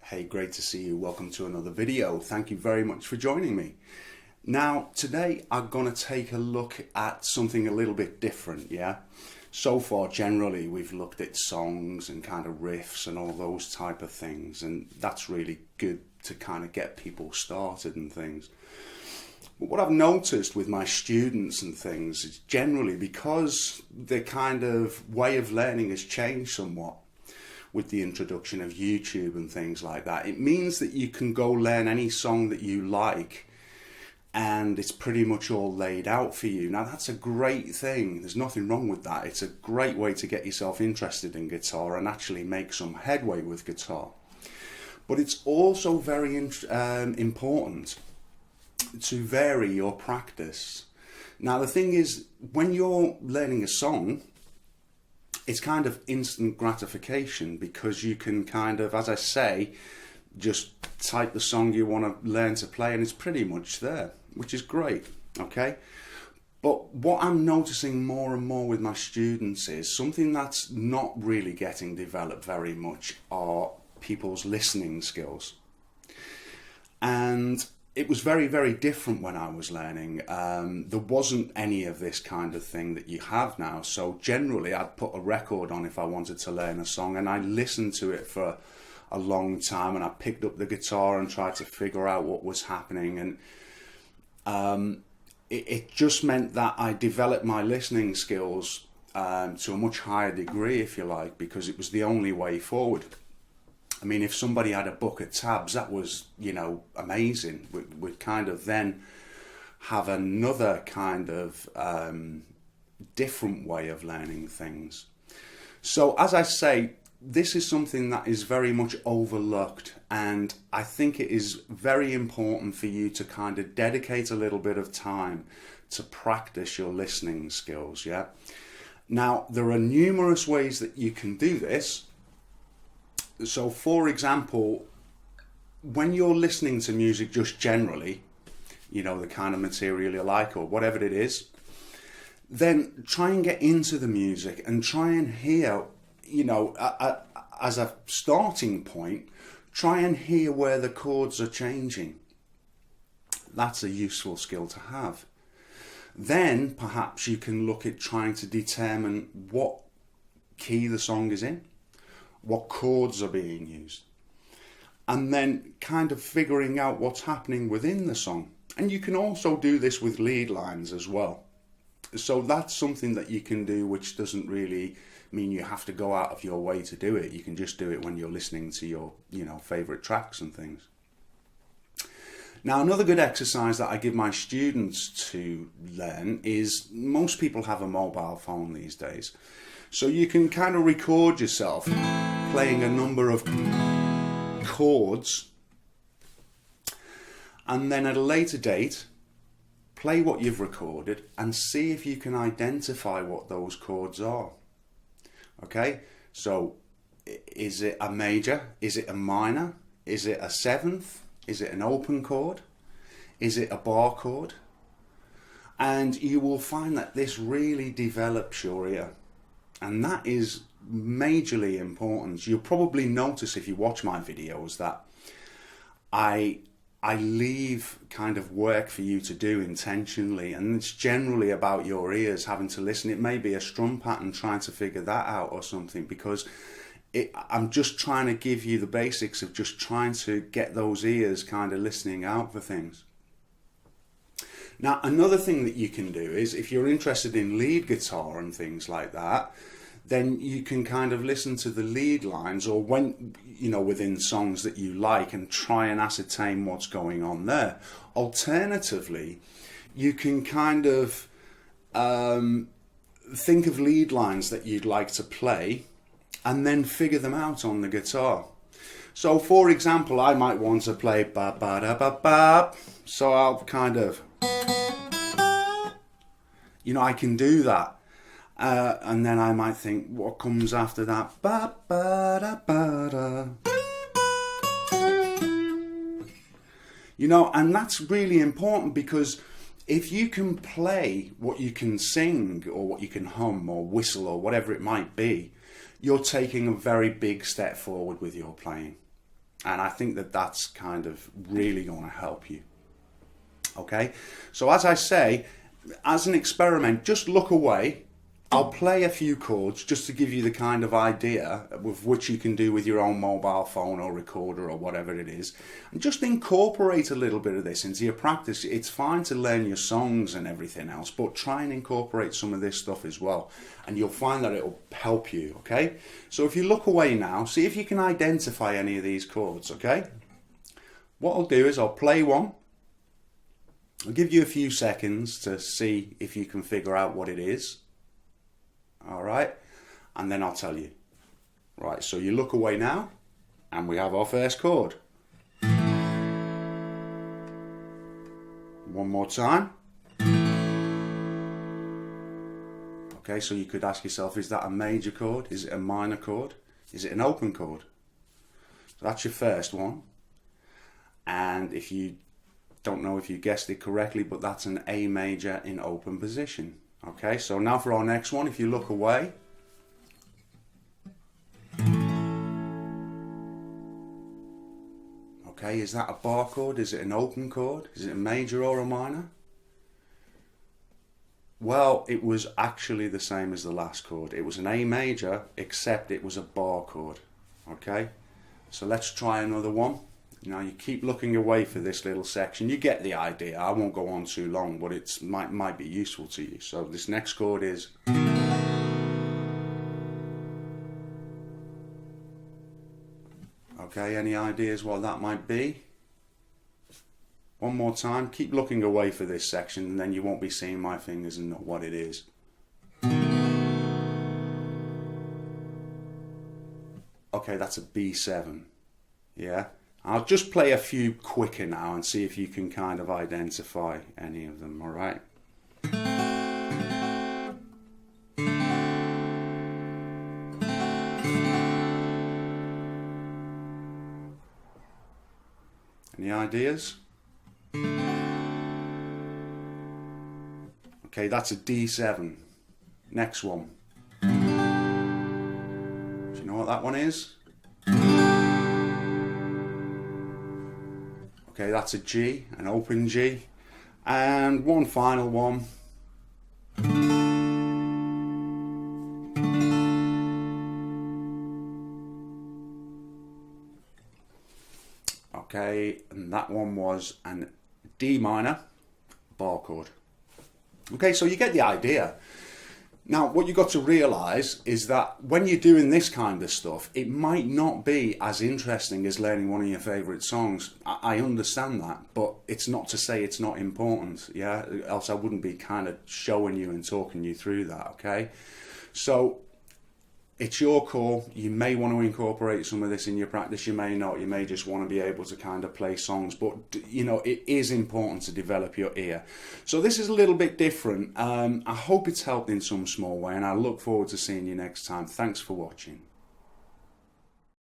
Hey, great to see you. Welcome to another video. Thank you very much for joining me. Now, today I'm going to take a look at something a little bit different, yeah? So far, generally, we've looked at songs and kind of riffs and all those type of things, and that's really good to kind of get people started and things. But what I've noticed with my students and things is generally because the kind of way of learning has changed somewhat with the introduction of YouTube and things like that. It means that you can go learn any song that you like and it's pretty much all laid out for you. Now that's a great thing. There's nothing wrong with that. It's a great way to get yourself interested in guitar and actually make some headway with guitar. But it's also very important to vary your practice. Now the thing is, when you're learning a song, it's kind of instant gratification because you can kind of, as I say, just type the song you want to learn to play and it's pretty much there, which is great, okay? But what I'm noticing more and more with my students is something that's not really getting developed very much are people's listening skills. And it was very, very different when I was learning. There wasn't any of this kind of thing that you have now. So generally I'd put a record on if I wanted to learn a song and I listened to it for a long time and I picked up the guitar and tried to figure out what was happening. And it just meant that I developed my listening skills to a much higher degree, if you like, because it was the only way forward. I mean, if somebody had a book of tabs, that was, you know, amazing. We'd kind of then have another kind of different way of learning things. So, as I say, this is something that is very much overlooked, and I think it is very important for you to kind of dedicate a little bit of time to practice your listening skills, yeah? Now, there are numerous ways that you can do this. So, for example, when you're listening to music just generally, you know, the kind of material you like or whatever it is, then try and get into the music and try and hear, you know, as a starting point, try and hear where the chords are changing. That's a useful skill to have. Then perhaps you can look at trying to determine what key the song is in, what chords are being used, and then kind of figuring out what's happening within the song. And you can also do this with lead lines as well. So that's something that you can do, which doesn't really mean you have to go out of your way to do it. You can just do it when you're listening to your, you know, favorite tracks and things. Now, another good exercise that I give my students to learn is, most people have a mobile phone these days. So you can kind of record yourself playing a number of chords, and then at a later date, play what you've recorded and see if you can identify what those chords are. Okay, so is it a major? Is it a minor? Is it a seventh? Is it an open chord? Is it a bar chord? And you will find that this really develops your ear. And that is majorly important. You'll probably notice if you watch my videos that I leave kind of work for you to do intentionally, and it's generally about your ears having to listen. It may be a strum pattern, trying to figure that out or something, because I'm just trying to give you the basics of just trying to get those ears kind of listening out for things. Now, another thing that you can do is, if you're interested in lead guitar and things like that, then you can kind of listen to the lead lines, or when, you know, within songs that you like, and try and ascertain what's going on there. Alternatively, you can kind of think of lead lines that you'd like to play and then figure them out on the guitar. So, for example, I might want to play ba ba da ba ba, so I'll kind of, you know, I can do that. And then I might think, what comes after that? Ba ba da ba da. You know, and that's really important, because if you can play what you can sing or what you can hum or whistle or whatever it might be, you're taking a very big step forward with your playing. And I think that that's kind of really going to help you. Okay, so as I say, as an experiment, just look away. I'll play a few chords just to give you the kind of idea of which you can do with your own mobile phone or recorder or whatever it is. And just incorporate a little bit of this into your practice. It's fine to learn your songs and everything else, but try and incorporate some of this stuff as well. And you'll find that it'll help you, okay? So if you look away now, see if you can identify any of these chords, okay? What I'll do is I'll play one. I'll give you a few seconds to see if you can figure out what it is. All right, and then I'll tell you. Right, so you look away now, and we have our first chord. One more time. Okay, so you could ask yourself, is that a major chord? Is it a minor chord? Is it an open chord? So that's your first one. And if you don't know if you guessed it correctly, but that's an A major in open position. Okay, so now for our next one, if you look away. Okay, is that a bar chord? Is it an open chord? Is it a major or a minor? Well, it was actually the same as the last chord. It was an A major, except it was a bar chord. Okay, so let's try another one. Now you keep looking away for this little section. You get the idea. I won't go on too long, but it might be useful to you. So this next chord is. Okay, any ideas what that might be? One more time. Keep looking away for this section, and then you won't be seeing my fingers and know what it is. Okay, that's a B7. Yeah. I'll just play a few quicker now and see if you can kind of identify any of them, all right? Any ideas? Okay, that's a D7. Next one. Do you know what that one is? Okay, that's a G, an open G. And one final one. Okay, and that one was an D minor bar chord. Okay, so you get the idea. Now, what you've got to realise is that when you're doing this kind of stuff, it might not be as interesting as learning one of your favourite songs. I understand that, but it's not to say it's not important, yeah? Else I wouldn't be kind of showing you and talking you through that, okay? So, it's your call. You may want to incorporate some of this in your practice, you may not. You may just want to be able to kind of play songs, but you know, it is important to develop your ear. So this is a little bit different. I hope it's helped in some small way, and I look forward to seeing you next time. Thanks for watching.